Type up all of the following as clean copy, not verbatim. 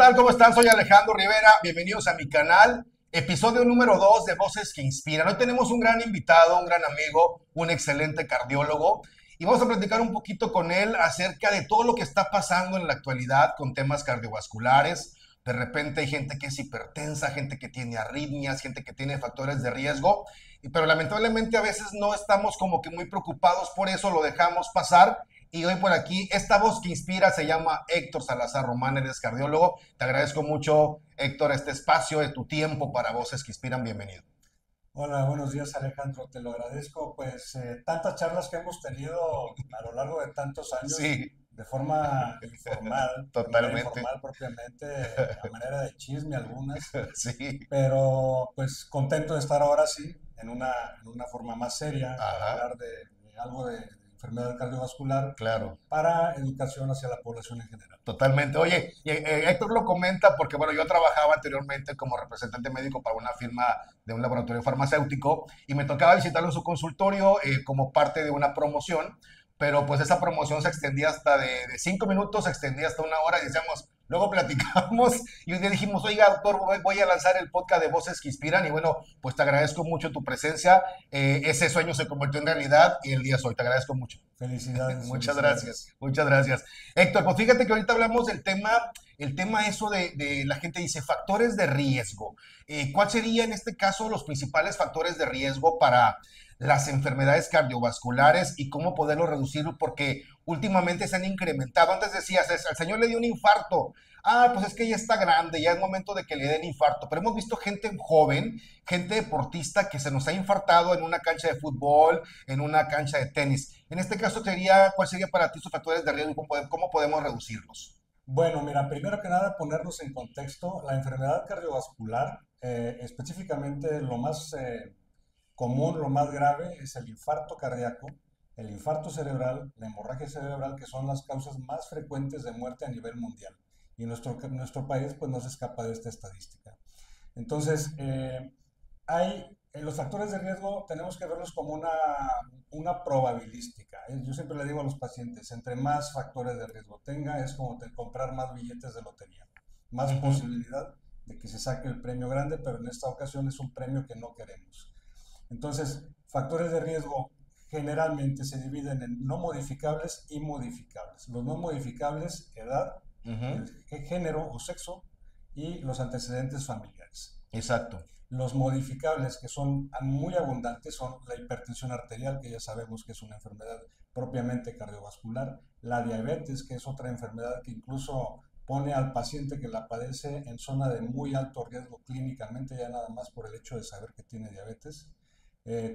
tal? ¿Cómo están? Soy Alejandro Rivera. Bienvenidos a mi canal. Episodio número 2 de Voces que Inspiran. Hoy tenemos un gran invitado, un gran amigo, un excelente cardiólogo. Y vamos a platicar un poquito con él acerca de todo lo que está pasando en la actualidad con temas cardiovasculares. De repente hay gente que es hipertensa, gente que tiene arritmias, gente que tiene factores de riesgo. Pero lamentablemente a veces no estamos como que muy preocupados por eso, lo dejamos pasar. Y hoy por aquí, esta voz que inspira se llama Héctor Salazar Román, eres cardiólogo. Te agradezco mucho, Héctor, este espacio de tu tiempo para Voces que Inspiran. Bienvenido. Hola, buenos días Alejandro, te lo agradezco. Pues tantas charlas que hemos tenido a lo largo de tantos años Sí, de forma informal, de manera totalmente. informal propiamente, a manera de chisme algunas, Sí, pero pues contento de estar ahora sí en una forma más seria para ajá, hablar de algo de enfermedad cardiovascular claro. para educación hacia la población en general. Totalmente. Oye, Héctor lo comenta porque, bueno, yo trabajaba anteriormente como representante médico para una firma de un laboratorio farmacéutico y me tocaba visitarlo en su consultorio como parte de una promoción, pero pues esa promoción se extendía hasta de 5 minutos, se extendía hasta una hora y decíamos, luego platicamos y un día dijimos, oiga, doctor, voy a lanzar el podcast de Voces que Inspiran y bueno, pues te agradezco mucho tu presencia. Ese sueño se convirtió en realidad y el día es hoy. Te agradezco mucho. Felicidades, Muchas gracias, felicidades. muchas gracias. Héctor, pues fíjate que ahorita hablamos del tema, el tema eso de la gente dice factores de riesgo. ¿Cuál sería en este caso los principales factores de riesgo para las enfermedades cardiovasculares y cómo poderlos reducir? Porque últimamente se han incrementado. Antes decías, al señor le dio un infarto. Ah, pues es que ya está grande, ya es momento de que le den infarto. Pero hemos visto gente joven, gente deportista que se nos ha infartado en una cancha de fútbol, en una cancha de tenis. En este caso sería, ¿cuál sería para ti sus factores de riesgo y cómo podemos reducirlos? Bueno, mira, primero que nada ponernos en contexto, la enfermedad cardiovascular, específicamente lo más común, lo más grave es el infarto cardíaco, el infarto cerebral, la hemorragia cerebral, que son las causas más frecuentes de muerte a nivel mundial. Y nuestro país pues no se escapa de esta estadística. Entonces, los factores de riesgo tenemos que verlos como una probabilística. Yo siempre le digo a los pacientes, entre más factores de riesgo tenga, es como comprar más billetes de lotería, más Ujú. posibilidad de que se saque el premio grande, pero en esta ocasión es un premio que no queremos. Entonces, factores de riesgo generalmente se dividen en no modificables y modificables. Los no modificables, edad, Ujú. el género o sexo y los antecedentes familiares. Exacto. Los modificables que son muy abundantes son la hipertensión arterial, que ya sabemos que es una enfermedad propiamente cardiovascular, la diabetes, que es otra enfermedad que incluso pone al paciente que la padece en zona de muy alto riesgo clínicamente, ya nada más por el hecho de saber que tiene diabetes,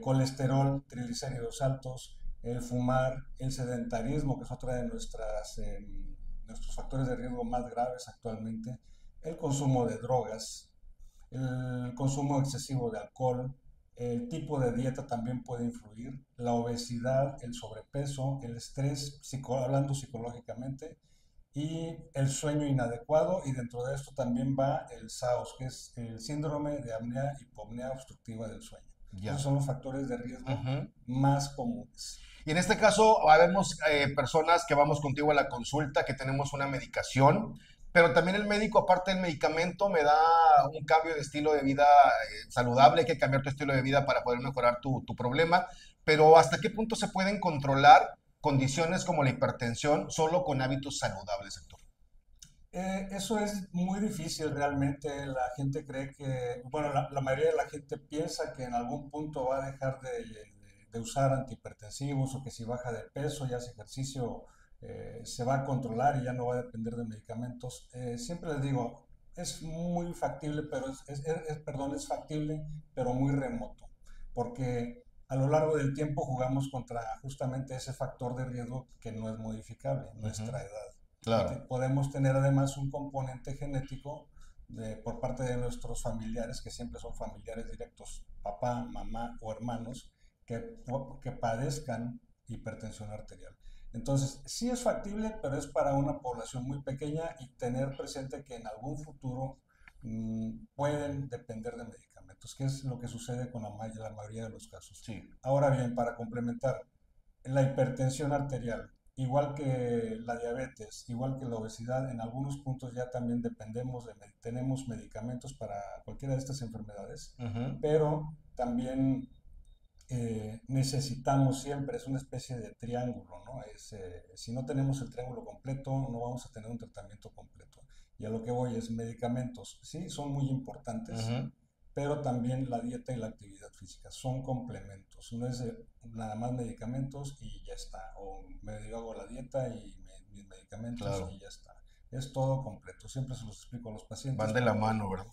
colesterol, triglicéridos altos, el fumar, el sedentarismo, que es otra de nuestros factores de riesgo más graves actualmente, el consumo de drogas, el consumo excesivo de alcohol, el tipo de dieta también puede influir, la obesidad, el sobrepeso, el estrés, hablando psicológicamente, y el sueño inadecuado, y dentro de esto también va el SAOS, que es el síndrome de apnea-hipopnea obstructiva del sueño. Esos Ya. son los factores de riesgo Ujú. más comunes. Y en este caso, habemos personas que vamos contigo a la consulta, que tenemos una medicación, pero también el médico, aparte del medicamento, me da un cambio de estilo de vida saludable. Hay que cambiar tu estilo de vida para poder mejorar tu problema. Pero ¿hasta qué punto se pueden controlar condiciones como la hipertensión solo con hábitos saludables, sector? Eso es muy difícil realmente. La gente cree que, bueno, la mayoría de la gente piensa que en algún punto va a dejar de usar antihipertensivos o que si baja de peso y hace ejercicio se va a controlar y ya no va a depender de medicamentos. Siempre les digo, es muy factible, pero perdón, es factible, pero muy remoto, porque a lo largo del tiempo jugamos contra justamente ese factor de riesgo que no es modificable, Ujú. nuestra edad. Y Claro. podemos tener además un componente genético por parte de nuestros familiares, que siempre son familiares directos, papá, mamá o hermanos, que padezcan hipertensión arterial. Entonces, sí es factible, pero es para una población muy pequeña y tener presente que en algún futuro pueden depender de medicamentos, que es lo que sucede con la mayoría de los casos. Sí. Ahora bien, para complementar, la hipertensión arterial igual que la diabetes, igual que la obesidad, en algunos puntos ya también tenemos medicamentos para cualquiera de estas enfermedades, Ujú. pero también necesitamos siempre, es una especie de triángulo, ¿no? Si no tenemos el triángulo completo, no vamos a tener un tratamiento completo. Y a lo que voy es medicamentos, sí, son muy importantes, Ujú. pero también la dieta y la actividad física son complementos. No es nada más medicamentos y ya está. O hago la dieta y mis medicamentos Claro, y ya está. Es todo completo. Siempre se los explico a los pacientes van de la porque mano, ¿verdad?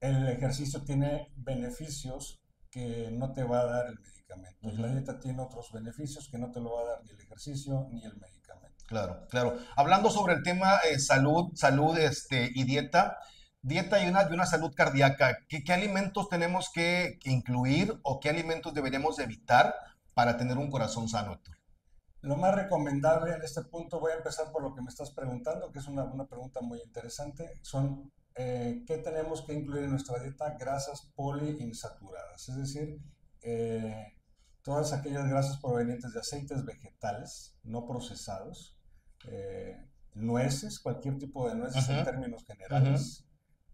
el ejercicio tiene beneficios que no te va a dar el medicamento y la Ujú. dieta tiene otros beneficios que no te lo va a dar ni el ejercicio ni el medicamento. Claro, claro. Hablando sobre el tema salud, y dieta, dieta y una salud cardíaca, ¿qué alimentos tenemos que incluir o qué alimentos deberíamos de evitar para tener un corazón sano, Héctor? Lo más recomendable en este punto, voy a empezar por lo que me estás preguntando, que es una pregunta muy interesante, son qué tenemos que incluir en nuestra dieta: grasas poliinsaturadas, es decir, eh, todas aquellas grasas provenientes de aceites vegetales no procesados, nueces, cualquier tipo de nueces Ujú, en términos ujú. generales,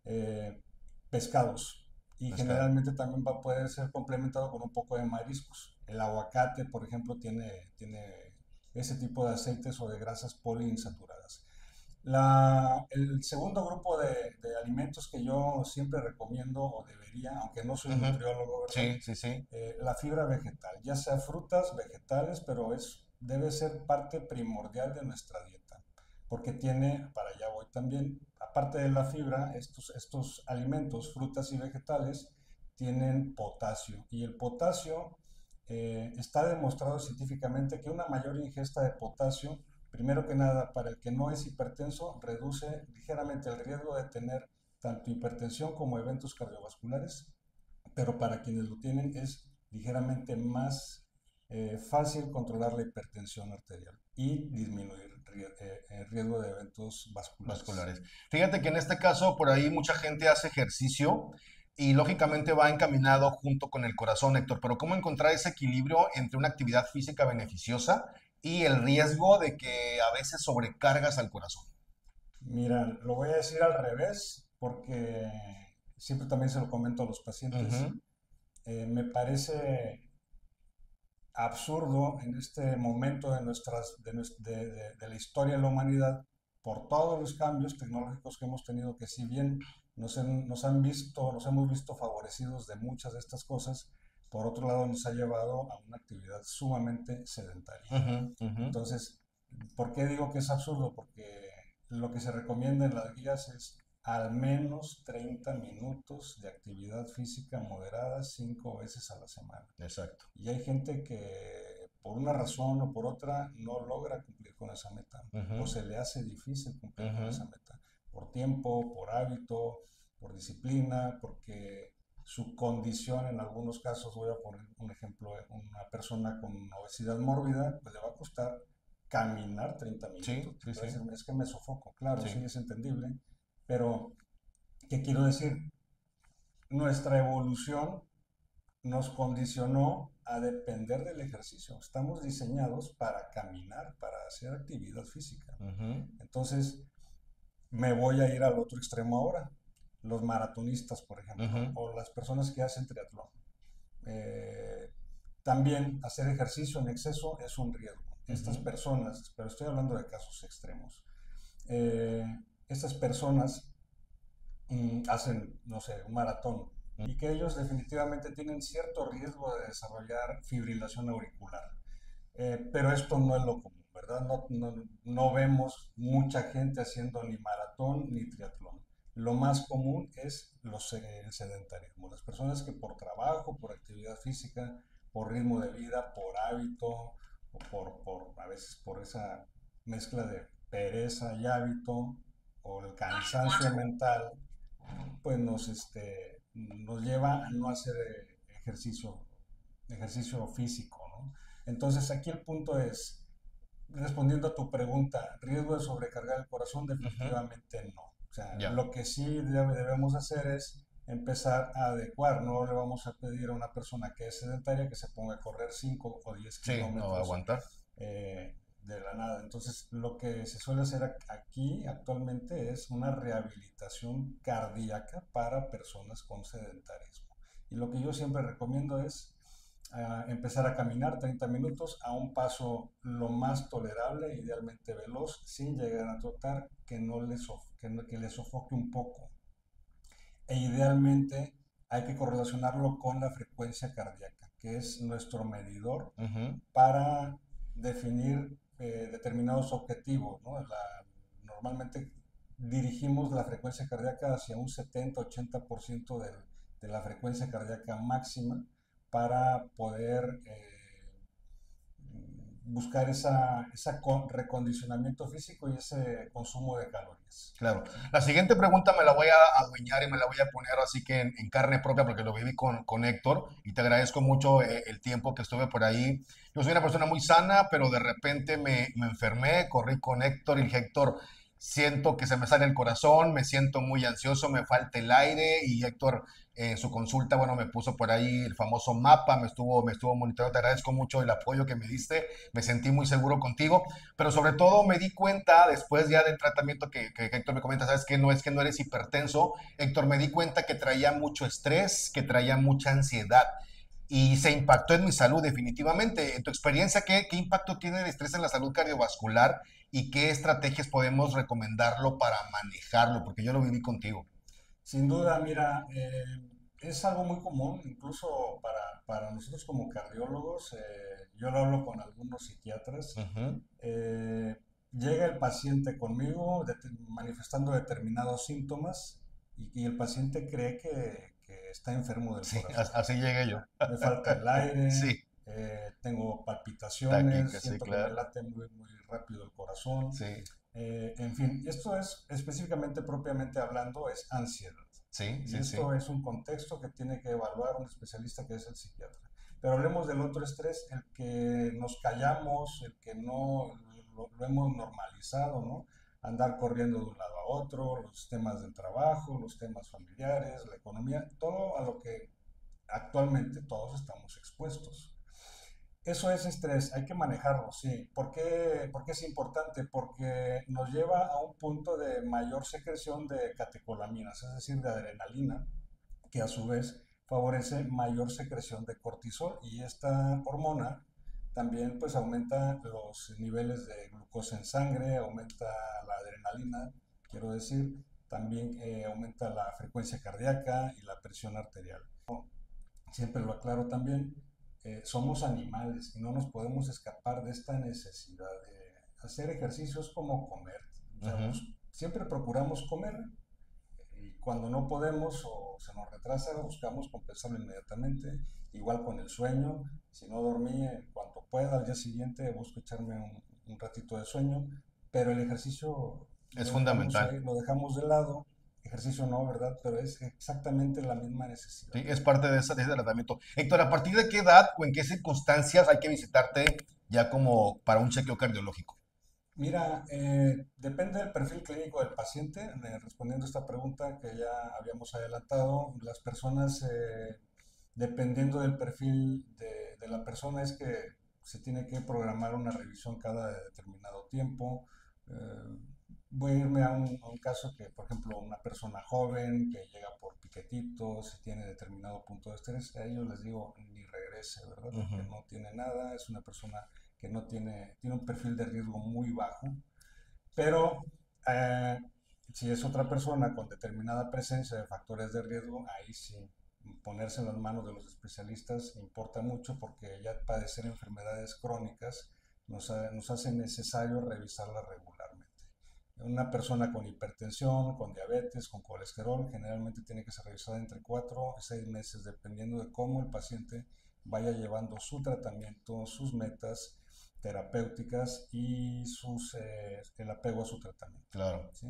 eh, pescados, y Pescado. generalmente también va a poder ser complementado con un poco de mariscos. El aguacate, por ejemplo, tiene ese tipo de aceites o de grasas poliinsaturadas. El segundo grupo de alimentos que yo siempre recomiendo o debería, aunque no soy Ujú. nutriólogo, ¿verdad? Sí, sí, sí. La fibra vegetal, ya sea frutas, vegetales, pero debe ser parte primordial de nuestra dieta, porque para allá voy también, aparte de la fibra, estos alimentos, frutas y vegetales, tienen potasio, y el potasio está demostrado científicamente que una mayor ingesta de potasio, primero que nada, para el que no es hipertenso, reduce ligeramente el riesgo de tener tanto hipertensión como eventos cardiovasculares, pero para quienes lo tienen es ligeramente más fácil controlar la hipertensión arterial y disminuir el riesgo de eventos vasculares. Vasculares. Fíjate que en este caso, por ahí mucha gente hace ejercicio y lógicamente va encaminado junto con el corazón, Héctor, pero ¿cómo encontrar ese equilibrio entre una actividad física beneficiosa y el riesgo de que a veces sobrecargas al corazón? Mira, lo voy a decir al revés porque siempre también se lo comento a los pacientes. Ujú. Me parece absurdo en este momento de la historia de la humanidad, por todos los cambios tecnológicos que hemos tenido, que si bien nos hemos visto favorecidos de muchas de estas cosas, por otro lado nos ha llevado a una actividad sumamente sedentaria. Ujú, ujú. Entonces, ¿por qué digo que es absurdo? Porque lo que se recomienda en las guías es al menos 30 minutos de actividad física moderada 5 veces a la semana. Exacto. Y hay gente que por una razón o por otra no logra cumplir con esa meta o Ujú, se le hace difícil cumplir con ujú. esa meta por tiempo, por hábito, por disciplina, porque su condición, en algunos casos, voy a poner un ejemplo, una persona con obesidad mórbida, pues le va a costar caminar 30 Sí, minutos. sí, Te va a sí, decir, es que me sofoco, claro, sí sí. es entendible, pero ¿qué quiero decir? Nuestra evolución nos condicionó a depender del ejercicio. Estamos diseñados para caminar, para hacer actividad física. Ujú, Entonces, me voy a ir al otro extremo ahora. Los maratonistas, por ejemplo, ujú, o las personas que hacen triatlón. Eh, También hacer ejercicio en exceso es un riesgo. Estas ujú. personas, pero estoy hablando de casos extremos, eh, estas personas hacen, no sé, un maratón y que ellos definitivamente tienen cierto riesgo de desarrollar fibrilación auricular. Pero esto no es lo común, ¿verdad? No vemos mucha gente haciendo ni maratón ni triatlón. Lo más común es el sedentarismo, las personas que por trabajo, por actividad física, por ritmo de vida, por hábito, o a veces por esa mezcla de pereza y hábito, o el cansancio mental, pues nos lleva a no hacer ejercicio físico, ¿no? Entonces aquí el punto es, respondiendo a tu pregunta, riesgo de sobrecargar el corazón, Ujú. definitivamente no. O sea, Ya. lo que sí debemos hacer es empezar a adecuar. No le vamos a pedir a una persona que es sedentaria que se ponga a correr 5 o 10 Sí, no va a kilómetros aguantar. eh, de la nada. Entonces, lo que se suele hacer aquí actualmente es una rehabilitación cardíaca para personas con sedentarismo. Y lo que yo siempre recomiendo es empezar a caminar 30 minutos a un paso lo más tolerable, idealmente veloz, sin llegar a trotar, que no que le sofoque un poco. E idealmente hay que correlacionarlo con la frecuencia cardíaca, que es nuestro medidor Ujú. para definir determinados objetivos, ¿no? Normalmente dirigimos la frecuencia cardíaca hacia un 70-80% de la frecuencia cardíaca máxima para poder buscar recondicionamiento físico y ese consumo de calorías. Claro. ¿Sí? La siguiente pregunta me la voy a adueñar y me la voy a poner así que en carne propia porque lo viví con Héctor y te agradezco mucho el tiempo que estuve por ahí. Yo soy una persona muy sana, pero de repente me enfermé, corrí con Héctor y dije, Héctor, siento que se me sale el corazón, me siento muy ansioso, me falta el aire y Héctor en su consulta, bueno, me puso por ahí el famoso mapa, me estuvo monitoreando, te agradezco mucho el apoyo que me diste, me sentí muy seguro contigo. Pero sobre todo me di cuenta, después ya del tratamiento que Héctor me comenta, sabes que no eres hipertenso, Héctor, me di cuenta que traía mucho estrés, que traía mucha ansiedad y se impactó en mi salud definitivamente. En tu experiencia, ¿qué impacto tiene el estrés en la salud cardiovascular y qué estrategias podemos recomendarlo para manejarlo? Porque yo lo viví contigo. Sin duda, mira, es algo muy común, incluso para nosotros como cardiólogos, yo lo hablo con algunos psiquiatras, Ujú. llega el paciente conmigo manifestando determinados síntomas y el paciente cree que está enfermo del Sí, corazón. así llegué yo. Me falta el aire, Sí, tengo palpitaciones, taquica, sí, siento que me claro. late muy, muy rápido el corazón. Sí, En fin, esto es específicamente, propiamente hablando, es ansiedad. sí, Y sí, sí. esto es un contexto que tiene que evaluar un especialista que es el psiquiatra. Pero hablemos del otro estrés, el que nos callamos, el que no lo hemos normalizado, ¿no? Andar corriendo de un lado a otro, los temas del trabajo, los temas familiares, la economía, todo a lo que actualmente todos estamos expuestos. Eso es estrés, hay que manejarlo, sí. ¿Por qué es importante? Porque nos lleva a un punto de mayor secreción de catecolaminas, es decir, de adrenalina, que a su vez favorece mayor secreción de cortisol y esta hormona también pues aumenta los niveles de glucosa en sangre, aumenta la adrenalina, quiero decir, también aumenta la frecuencia cardíaca y la presión arterial. Siempre lo aclaro también, somos animales y no nos podemos escapar de esta necesidad de hacer ejercicios como comer. O sea, Ujú. siempre procuramos comer y cuando no podemos o se nos retrasa, buscamos compensarlo inmediatamente. Igual con el sueño, si no dormí, en cuanto pueda, al día siguiente busco echarme un ratito de sueño, pero el ejercicio Es lo dejamos fundamental. ahí, lo dejamos de lado. Ejercicio no, ¿verdad? Pero es exactamente la misma necesidad. Sí, es parte de ese tratamiento. Héctor, ¿a partir de qué edad o en qué circunstancias hay que visitarte ya como para un chequeo cardiológico? Mira, depende del perfil clínico del paciente. Respondiendo a esta pregunta que ya habíamos adelantado, las personas, dependiendo del perfil de la persona, es que se tiene que programar una revisión cada determinado tiempo. Eh, Voy a irme a un caso que, por ejemplo, una persona joven que llega por piquetitos y tiene determinado punto de estrés, a ellos les digo ni regrese, ¿verdad? Porque Ujú. no tiene nada, es una persona que no tiene un perfil de riesgo muy bajo, pero eh, si es otra persona con determinada presencia de factores de riesgo, ahí sí, ponerse en las manos de los especialistas importa mucho porque ya padecer enfermedades crónicas nos hace necesario revisarlas regularmente. Una persona con hipertensión, con diabetes, con colesterol, generalmente tiene que ser revisada entre 4 y 6 meses, dependiendo de cómo el paciente vaya llevando su tratamiento, sus metas terapéuticas y el apego a su tratamiento. Claro. ¿Sí?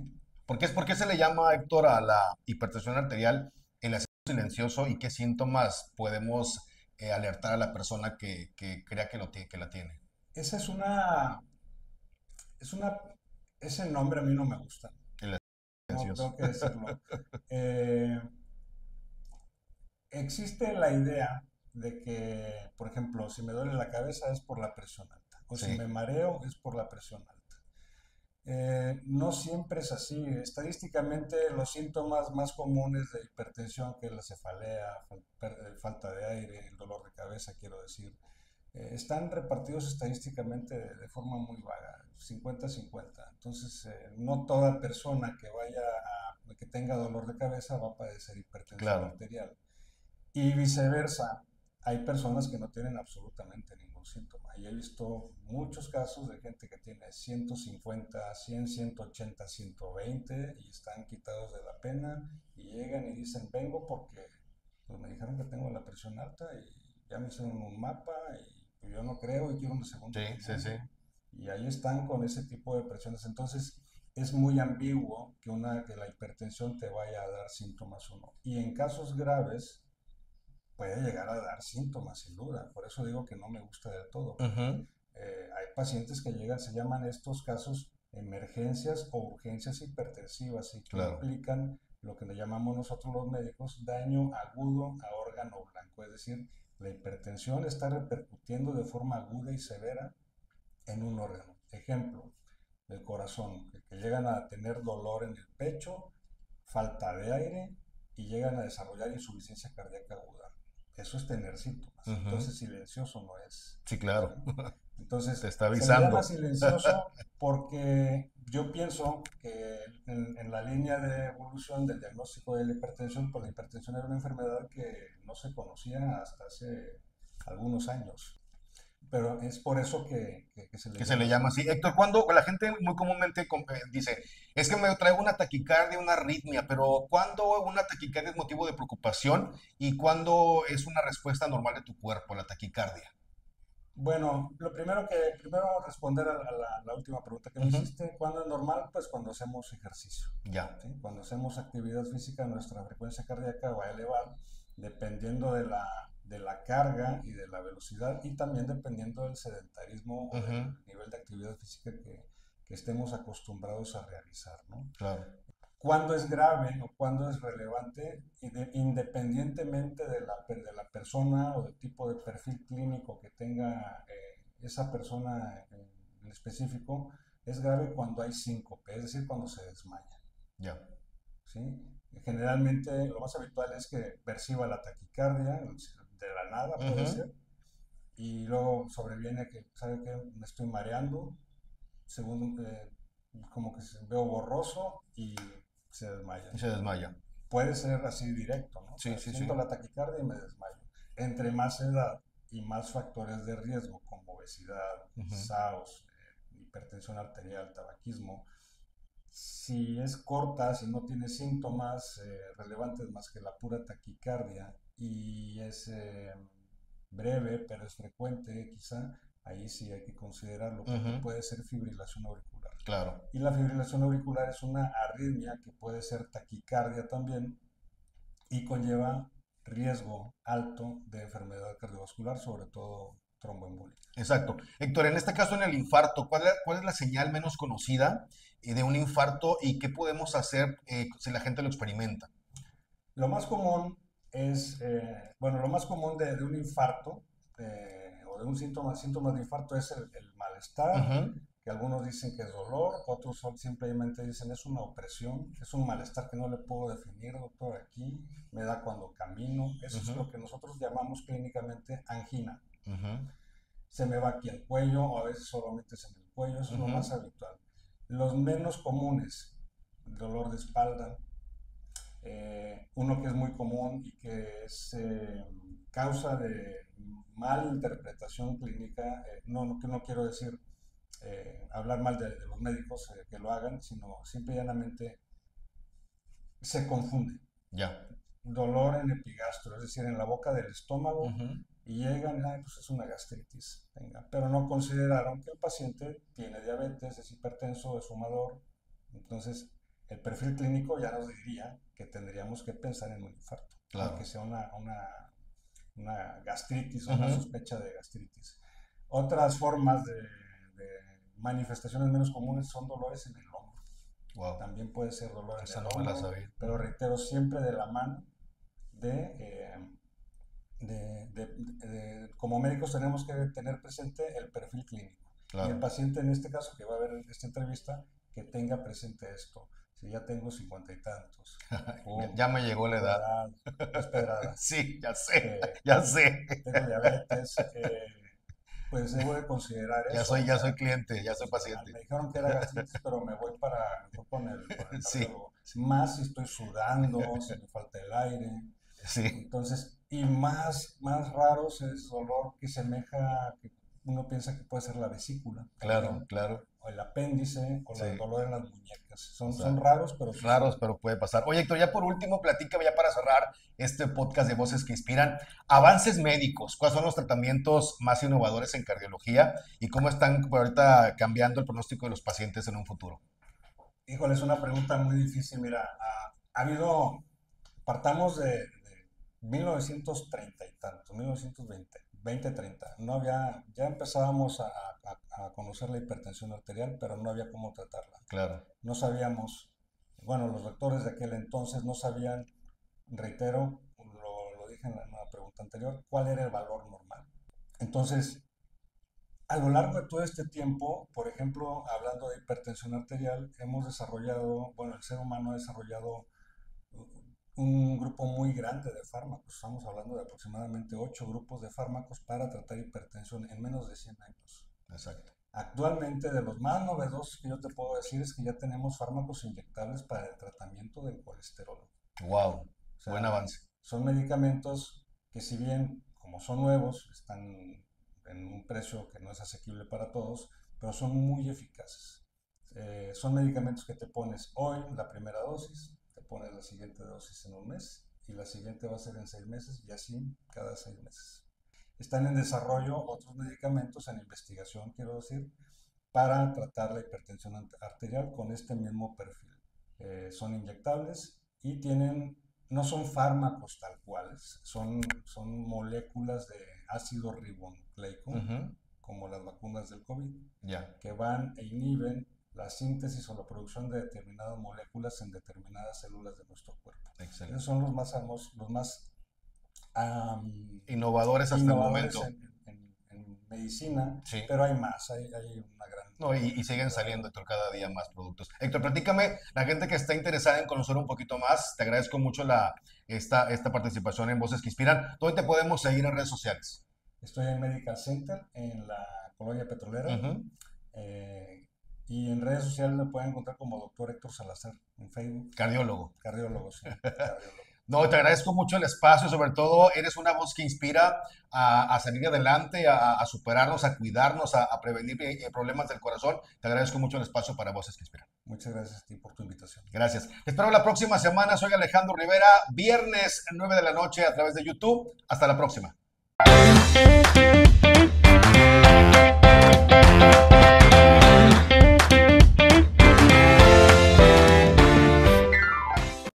¿Por qué se le llama, Héctor, a la hipertensión arterial el acceso silencioso y qué síntomas podemos alertar a la persona que crea que la tiene? Esa es una, ese nombre a mí no me gusta, El tengo silencioso. que decirlo. Eh, Existe la idea de que, por ejemplo, si me duele la cabeza es por la presión alta. o Sí, si me mareo es por la presión alta. No siempre es así. Estadísticamente, los síntomas más comunes de hipertensión, que es la cefalea, falta de aire, el dolor de cabeza, quiero decir, están repartidos estadísticamente de forma muy vaga, 50-50. Entonces, no toda persona que tenga dolor de cabeza va a padecer hipertensión claro. arterial. Y viceversa, hay personas que no tienen absolutamente ningún síntoma. Y he visto muchos casos de gente que tiene 150, 100, 180, 120 y están quitados de la pena y llegan y dicen, vengo porque pues, me dijeron que tengo la presión alta y ya me hicieron un mapa y pues, yo no creo y quiero una segunda Sí, sí, sí. opinión. Y ahí están con ese tipo de presiones. Entonces, es muy ambiguo que la hipertensión te vaya a dar síntomas o no. Y en casos graves, puede llegar a dar síntomas, sin duda. Por eso digo que no me gusta del todo, porque Ujú, hay pacientes que llegan, se llaman estos casos emergencias o urgencias hipertensivas y que claro. implican lo que le llamamos nosotros los médicos daño agudo a órgano blanco. Es decir, la hipertensión está repercutiendo de forma aguda y severa en un órgano. Ejemplo, el corazón, que llegan a tener dolor en el pecho, falta de aire y llegan a desarrollar insuficiencia cardíaca aguda. Eso es tener síntomas. Ujú, Entonces, silencioso no es. sí, ¿Sí? claro. Te Entonces, está se le llama avisando. silencioso porque yo pienso que en la línea de evolución del diagnóstico de la hipertensión, pues la hipertensión era una enfermedad que no se conocía hasta hace algunos años. Pero es por eso que se le Que se llama le llama así. así. Héctor, cuando la gente muy comúnmente dice, es que me traigo una taquicardia, una arritmia, pero ¿cuándo una taquicardia es motivo de preocupación y cuándo es una respuesta normal de tu cuerpo, la taquicardia? Bueno, primero responder a la última pregunta que me Ujú, hiciste. ¿Cuándo es normal? Pues cuando hacemos ejercicio. ya. ¿Sí? Cuando hacemos actividad física, nuestra frecuencia cardíaca va a elevar dependiendo de la carga y de la velocidad y también dependiendo del sedentarismo o del Ujú, nivel de actividad física que estemos acostumbrados a realizar, ¿no? claro. Cuándo es grave o cuándo es relevante, independientemente de la persona o del tipo de perfil clínico que tenga esa persona en específico, es grave cuando hay síncope, es decir, cuando se desmaya. Ya. ¿Sí? Generalmente lo más habitual es que perciba la taquicardia, de la nada puede Ujú, ser, y luego sobreviene que, ¿sabe qué? Me estoy mareando, según, como que veo borroso y se desmaya. y se desmaya. Puede ser así directo, ¿no? O Sí, sea, sí, sí. siento la taquicardia y me desmayo. Entre más edad y más factores de riesgo como obesidad, Ujú, SAOS, hipertensión arterial, tabaquismo, si es corta, si no tiene síntomas relevantes más que la pura taquicardia y es breve, pero es frecuente, quizá, ahí sí hay que considerarlo porque ujú, puede ser fibrilación auricular. claro. Y la fibrilación auricular es una arritmia que puede ser taquicardia también y conlleva riesgo alto de enfermedad cardiovascular, sobre todo tromboembólica. Exacto. Héctor, en este caso en el infarto, ¿cuál es la señal menos conocida de un infarto y qué podemos hacer si la gente lo experimenta? Lo más común bueno, lo más común de un infarto o de un síntomas de infarto es el malestar, Ujú, que algunos dicen que es dolor, otros simplemente dicen es una opresión, es un malestar que no le puedo definir, doctor, aquí me da cuando camino. Eso es ujú, lo que nosotros llamamos clínicamente angina. ujú, Se me va aquí el cuello o a veces solamente es en el cuello, eso es lo más ujú, habitual. Los menos comunes, dolor de espalda, uno que es muy común y que es causa de mal interpretación clínica, que no quiero decir hablar mal de los médicos que lo hagan, sino simple y llanamente se confunde. ya. Dolor en epigastro, es decir, en la boca del estómago, Ujú, y llegan, ay, pues es una gastritis, venga, pero no consideraron que el paciente tiene diabetes, es hipertenso, es fumador, entonces el perfil clínico ya nos diría que tendríamos que pensar en un infarto, aunque claro. sea una gastritis o una Ujú, sospecha de gastritis. Otras formas de manifestaciones menos comunes son dolores en el hombro. wow, También puede ser dolor en esa el no me la hombro, sabía. pero Ujú, reitero, siempre de la mano de, eh, como médicos tenemos que tener presente el perfil clínico. Y el claro. paciente en este caso que va a ver esta entrevista, que tenga presente esto. Si ya tengo 50 y tantos, pum, Ya me llegó la tengo edad. edad, no es pedrada, Sí, ya sé, eh, ya sé. tengo diabetes, pues debo de considerar eso. O Ya soy sea, cliente, ya soy me paciente. dijeron que era gastritis, pero mejor con el Sí, cardiólogo. Más si estoy sudando, si me falta el aire. sí, Entonces, y más raros es dolor que semeja, que uno piensa que puede ser la vesícula claro, también, claro. o el apéndice, o Sí, el dolor en las muñecas. o Son sea, raros, pero raros, suceden. pero puede pasar. Oye, Héctor, ya por último, platícame ya para cerrar este podcast de Voces que Inspiran. Avances médicos, ¿cuáles son los tratamientos más innovadores en cardiología y cómo están por ahorita cambiando el pronóstico de los pacientes en un futuro? Híjole, es una pregunta muy difícil. Mira, ha habido, partamos de 1930 y tanto, 1920, 2030. No había, ya empezábamos a conocer la hipertensión arterial, pero no había cómo tratarla. Claro, No sabíamos, bueno, los doctores de aquel entonces no sabían, reitero, lo dije en la pregunta anterior, cuál era el valor normal. Entonces, a lo largo de todo este tiempo, por ejemplo, hablando de hipertensión arterial, hemos desarrollado, bueno, el ser humano ha desarrollado un grupo muy grande de fármacos. Estamos hablando de aproximadamente 8 grupos de fármacos para tratar hipertensión en menos de 100 años. exacto. Actualmente, de los más novedosos que yo te puedo decir es que ya tenemos fármacos inyectables para el tratamiento del colesterol. Wow, O buen sea, avance. son medicamentos que si bien, como son nuevos, están en un precio que no es asequible para todos, pero son muy eficaces. Son medicamentos que te pones hoy la primera dosis, te pones la siguiente dosis en un mes y la siguiente va a ser en 6 meses y así cada 6 meses. Están en desarrollo otros medicamentos, en investigación, quiero decir, para tratar la hipertensión arterial con este mismo perfil. Son inyectables y no son fármacos tal cuales, son moléculas de ácido ribonucleico, Ujú, como las vacunas del COVID, ya, que van e inhiben la síntesis o la producción de determinadas moléculas en determinadas células de nuestro cuerpo. Esos excelente. son los más famosos, los más Innovadores hasta el innovadores momento. en medicina, Sí. pero hay más, hay una gran No, y siguen variedad. saliendo, Héctor, cada día más productos. Héctor, platícame, la gente que está interesada en conocer un poquito más, te agradezco mucho esta participación en Voces que Inspiran. ¿Dónde te podemos seguir en redes sociales? Estoy en Medical Center, en la colonia petrolera, Ujú. eh, y en redes sociales me pueden encontrar como doctor Héctor Salazar, en Facebook, Cardiólogo. cardiólogo, sí, cardiólogo. No, te agradezco mucho el espacio, sobre todo eres una voz que inspira a salir adelante, a superarnos, a cuidarnos, a prevenir problemas del corazón. Te agradezco mucho el espacio para Voces que Inspiran. Muchas gracias a ti por tu invitación. Gracias. Te espero la próxima semana. Soy Alejandro Rivera, viernes 9 de la noche a través de YouTube. Hasta la próxima.